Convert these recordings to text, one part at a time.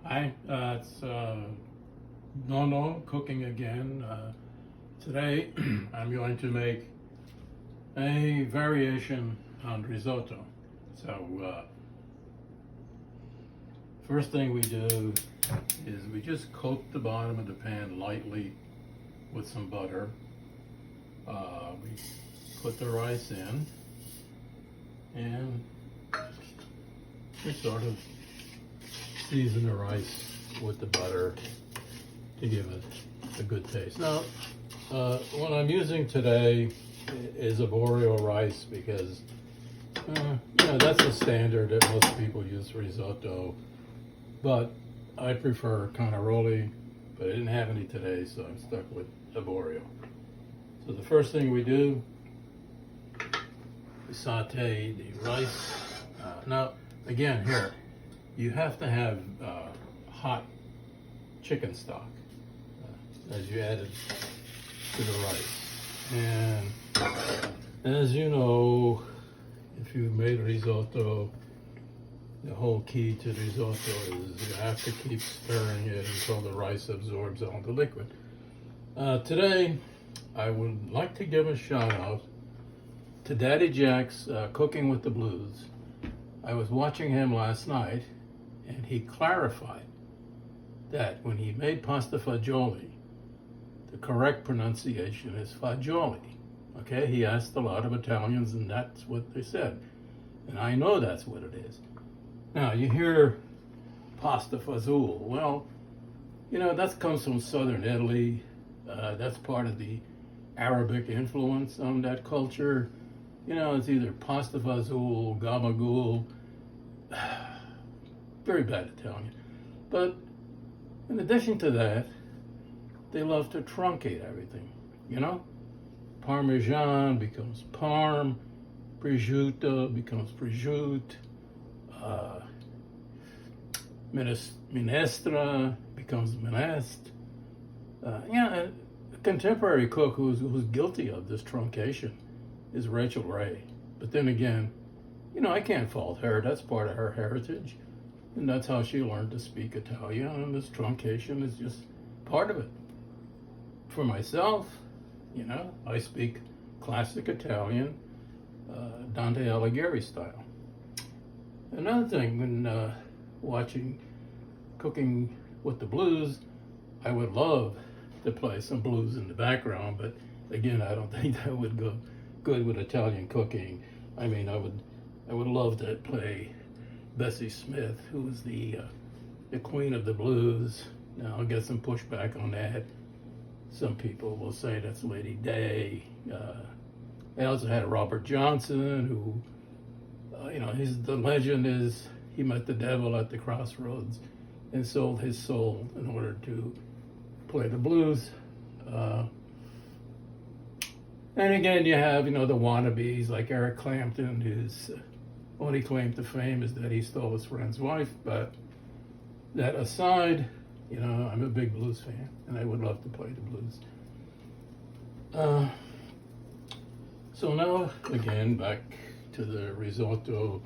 Hi, it's Nono cooking again. Today I'm going to make a variation on risotto. So first thing we do is we just coat the bottom of the pan lightly with some butter. We put the rice in and we sort of season the rice with the butter to give it a good taste. Now, what I'm using today is arborio rice because, that's a standard that most people use for risotto. But I prefer canaroli, but I didn't have any today, so I'm stuck with arborio. So the first thing we do, we saute the rice. Now, again, here, you have to have hot chicken stock as you add it to the rice. And as you know, if you've made risotto, the whole key to risotto is you have to keep stirring it until the rice absorbs all the liquid. Today, I would like to give a shout out to Daddy Jack's Cooking with the Blues. I was watching him last night, and he clarified that when he made pasta fagioli, the correct pronunciation is fagioli. Okay, he asked a lot of Italians, and that's what they said. And I know that's what it is. Now, you hear pasta fazool. Well, that comes from southern Italy. That's part of the Arabic influence on that culture. It's either pasta fazool, gabagool, very bad Italian. But in addition to that, they love to truncate everything, Parmesan becomes parm, prosciutto becomes prosciutto, minestra becomes minestre. A contemporary cook who's guilty of this truncation is Rachel Ray. But then again, I can't fault her. That's part of her heritage. And that's how she learned to speak Italian. And this truncation is just part of it. For myself, I speak classic Italian, Dante Alighieri style. Another thing, when watching Cooking with the Blues, I would love to play some blues in the background, but again, I don't think that would go good with Italian cooking. I mean, I would love to play Bessie Smith, who was the queen of the blues. Now, I'll get some pushback on that. Some people will say that's Lady Day. I also had Robert Johnson, who, the legend is he met the devil at the crossroads and sold his soul in order to play the blues. And again, you have, the wannabes like Eric Clapton, whose only claim to fame is that he stole his friend's wife. But that aside, I'm a big blues fan, and I would love to play the blues. So now, again, back to the risotto,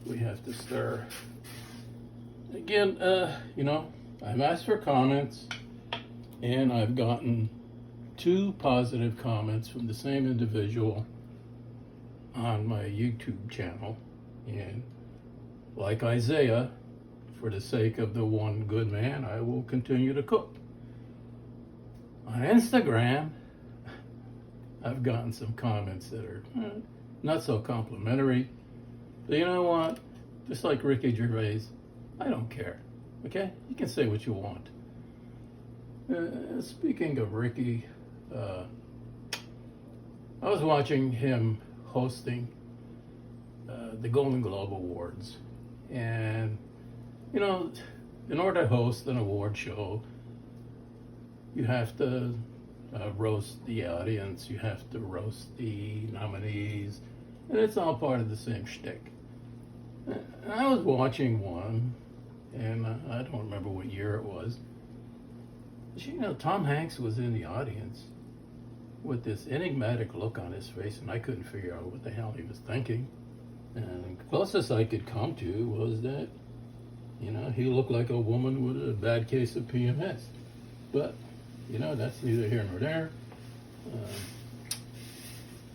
we have to stir. Again, I've asked for comments, and I've gotten 2 positive comments from the same individual on my YouTube channel. And like Isaiah, for the sake of the one good man, I will continue to cook. On Instagram, I've gotten some comments that are not so complimentary. But you know what? Just like Ricky Gervais, I don't care. Okay? You can say what you want. Speaking of Ricky, I was watching him hosting the Golden Globe Awards. And, in order to host an award show, you have to roast the audience, you have to roast the nominees, and it's all part of the same shtick. And I was watching one, and I don't remember what year it was. Tom Hanks was in the audience with this enigmatic look on his face, and I couldn't figure out what the hell he was thinking. And the closest I could come to was that You know, he looked like a woman with a bad case of PMS. But, you know, that's neither here nor there.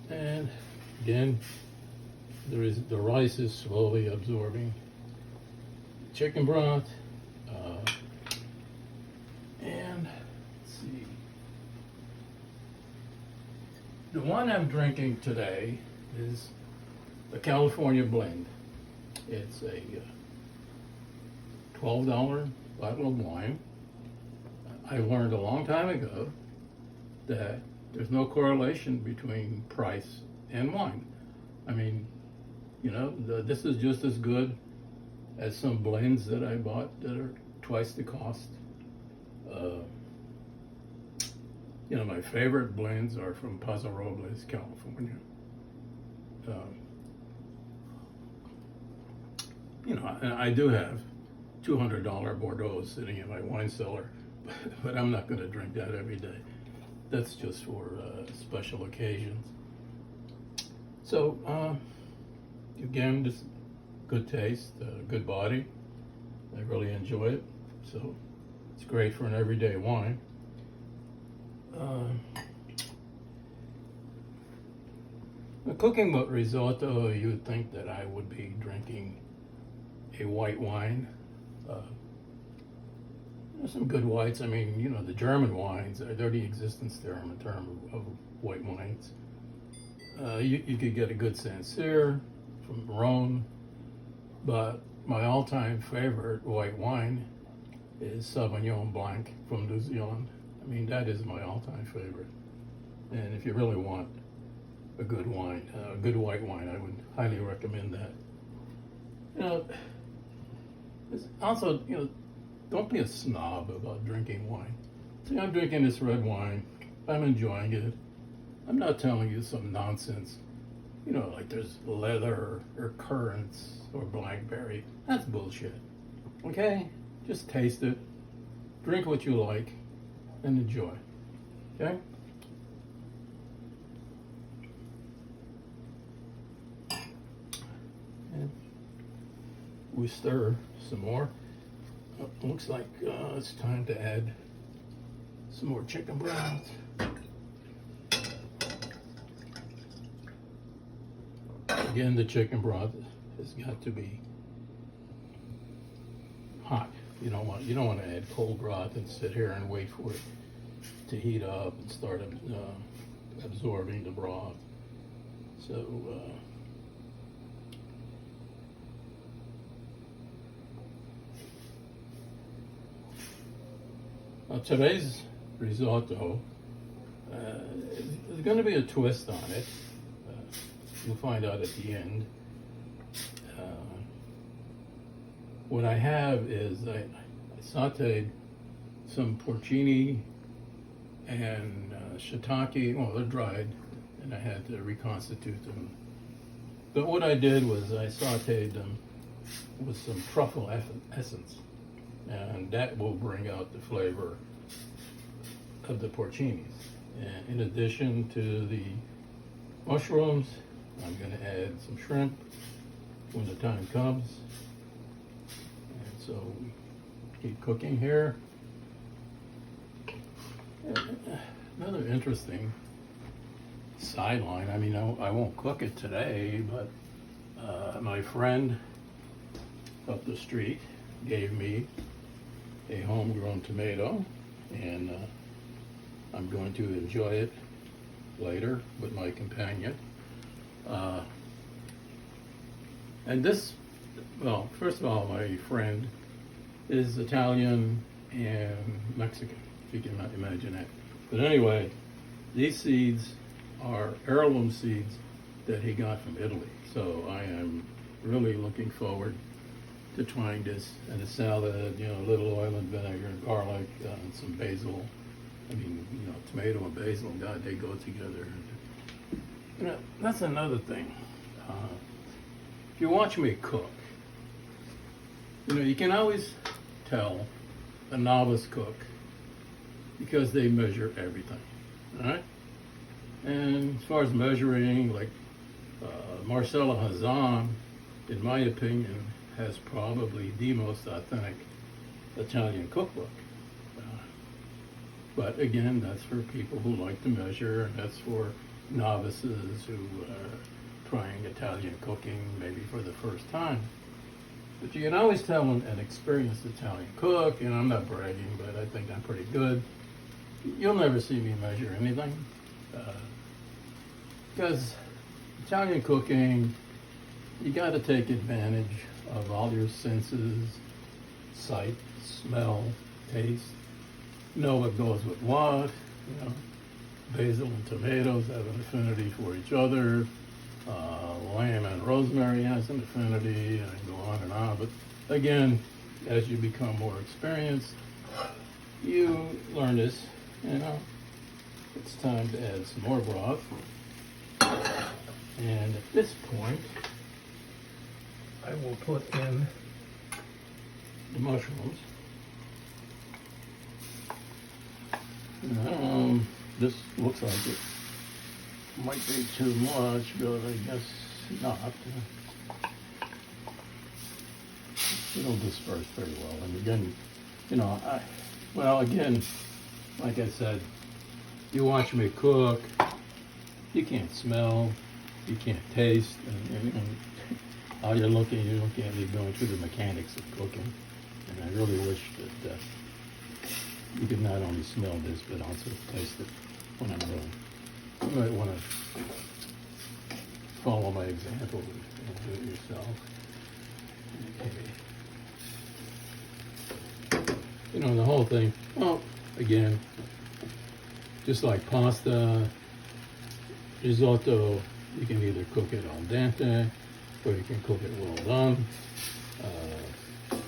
And again, the rice is slowly absorbing chicken broth. And let's see. The one I'm drinking today is the California Blend. It's a $12 bottle of wine. I learned a long time ago that there's no correlation between price and wine. I mean, you know, this is just as good as some blends that I bought that are twice the cost. You know, my favorite blends are from Paso Robles, California. You know, and I do have $200 Bordeaux sitting in my wine cellar, but I'm not going to drink that every day. That's just for special occasions. So, again, just good taste, good body. I really enjoy it. So, it's great for an everyday wine. Cooking with risotto, you'd think that I would be drinking a white wine. There's some good whites. I mean, you know, the German wines, they're the existence term in terms of white wines. You could get a good Sancerre from Rhone, but my all-time favorite white wine is Sauvignon Blanc from New Zealand. I mean, that is my all-time favorite. And if you really want a good wine, a good white wine, I would highly recommend that. You know, also, you know, don't be a snob about drinking wine. See, I'm drinking this red wine. I'm enjoying it. I'm not telling you some nonsense, you know, like there's leather or currants or blackberry. That's bullshit. Okay? Just taste it. Drink what you like and enjoy. Okay? And we stir some more. Looks like it's time to add some more chicken broth. Again, the chicken broth has got to be hot. You don't want to add cold broth and sit here and wait for it to heat up and start absorbing the broth. So today's risotto is going to be a twist on it. You'll find out at the end. What I have is I sauteed some porcini and shiitake. Well, they're dried, and I had to reconstitute them. But what I did was I sauteed them with some truffle essence, and that will bring out the flavor of the porcinis. And in addition to the mushrooms, I'm going to add some shrimp when the time comes. And so keep cooking here. Another interesting sideline. I mean, I won't cook it today, but my friend up the street gave me a homegrown tomato, and I'm going to enjoy it later with my companion. And this, well, first of all, my friend is Italian and Mexican, if you can imagine that. But anyway, these seeds are heirloom seeds that he got from Italy. So I am really looking forward to trying this in a salad, you know, a little oil and vinegar and garlic and some basil. I mean, you know, tomato and basil, God, they go together. You know, that's another thing. If you watch me cook, you know, you can always tell a novice cook because they measure everything, all right? And as far as measuring, like Marcella Hazan, in my opinion, has probably the most authentic Italian cookbook. Uh, but again, that's for people who like to measure, and that's for novices who are trying Italian cooking maybe for the first time. But you can always tell an experienced Italian cook, and I'm not bragging, but I think I'm pretty good. You'll never see me measure anything. Because Italian cooking, you got to take advantage of all your senses, sight, smell, taste, know what goes with what. You know, basil and tomatoes have an affinity for each other. Lamb and rosemary has an affinity, and I can go on and on. But again, as you become more experienced, you learn this. You know, it's time to add some more broth. And at this point, I will put in the mushrooms. This looks like it might be too much, but I guess not. It'll disperse pretty well. And again, you know, again, like I said, you watch me cook, you can't smell, you can't taste, and all you're looking at me going through the mechanics of cooking. And I really wish that you could not only smell this, but also taste it when I'm doing. You might want to follow my example and do it yourself. Okay. You know, the whole thing, well, again, just like pasta, risotto, you can either cook it al dente, or you can cook it well done.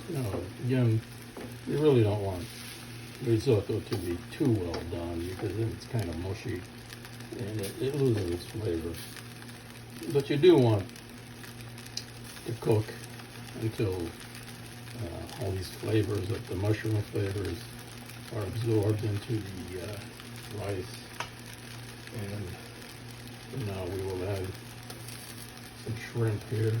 You know, again, you really don't want risotto to be too well done, because then it's kind of mushy and it loses its flavor. But you do want to cook until all these flavors, like the mushroom flavors, are absorbed into the rice. And now we will add some shrimp here.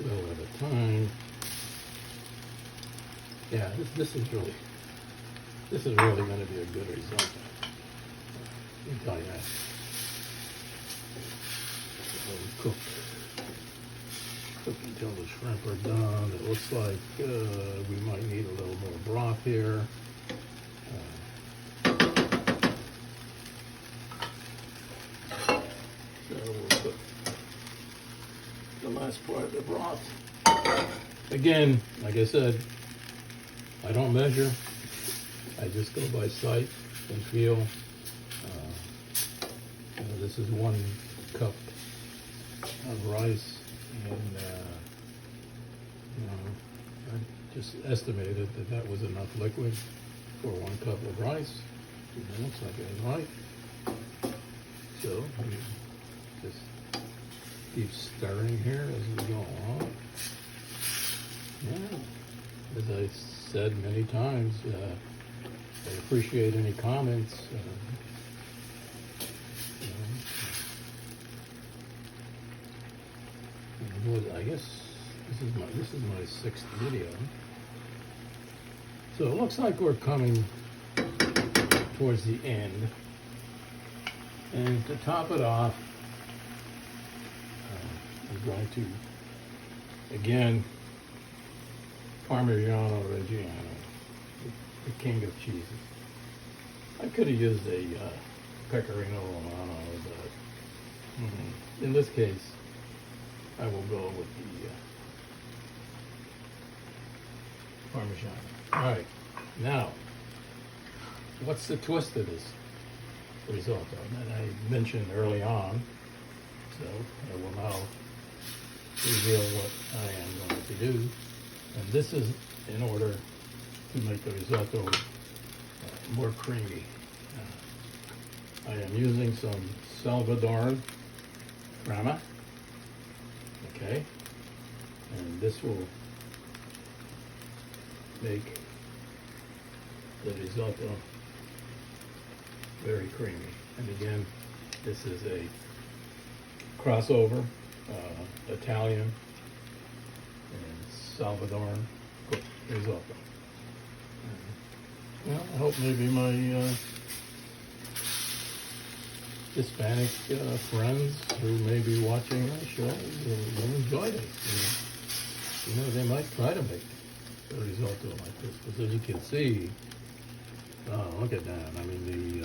Well, at a time. Yeah, this is really going to be a good risotto. Let me tell you that. So cook until the shrimp are done. It looks like we might need a little more broth here. So we'll put the last part of the broth. Again, like I said, I don't measure. I just go by sight and feel. This is 1 cup of rice, and I just estimated that was enough liquid for 1 cup of rice. It looks like it's right. So just keep stirring here as we go along. Yeah, as I said many times, I appreciate any comments. I guess this is my 6th video. So it looks like we're coming towards the end. And to top it off, I'm going to, again, Parmigiano Reggiano, the king of cheeses. I could have used a Pecorino Romano, but in this case, I will go with the Parmesan. All right, now, what's the twist of this risotto that I mentioned early on? So I will now reveal what I am going to do. And this is in order to make the risotto more creamy. I am using some Salvadoran crema. Okay, and this will make the risotto very creamy. And again, this is a crossover, Italian and Salvadoran cooked risotto. Well, I hope maybe my Hispanic friends who may be watching my show will enjoy this. You know, they might try to make a risotto like this, because as you can see, look at that. I mean,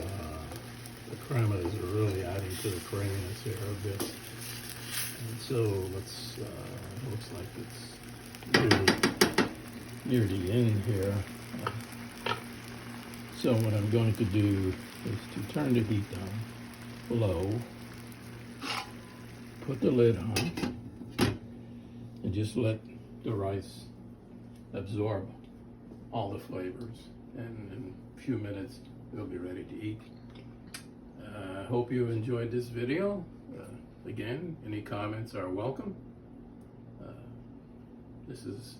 the crema is really adding to the creaminess here a bit. And so let's, looks like it's near the end here. So what I'm going to do is to turn the heat down low, put the lid on, and just let the rice absorb all the flavors. And in a few minutes, we'll be ready to eat. I hope you enjoyed this video. Again, any comments are welcome. This is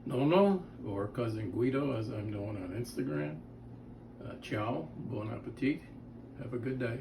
Nono, or Cousin Guido, as I'm known on Instagram. Ciao, bon appetit, have a good day.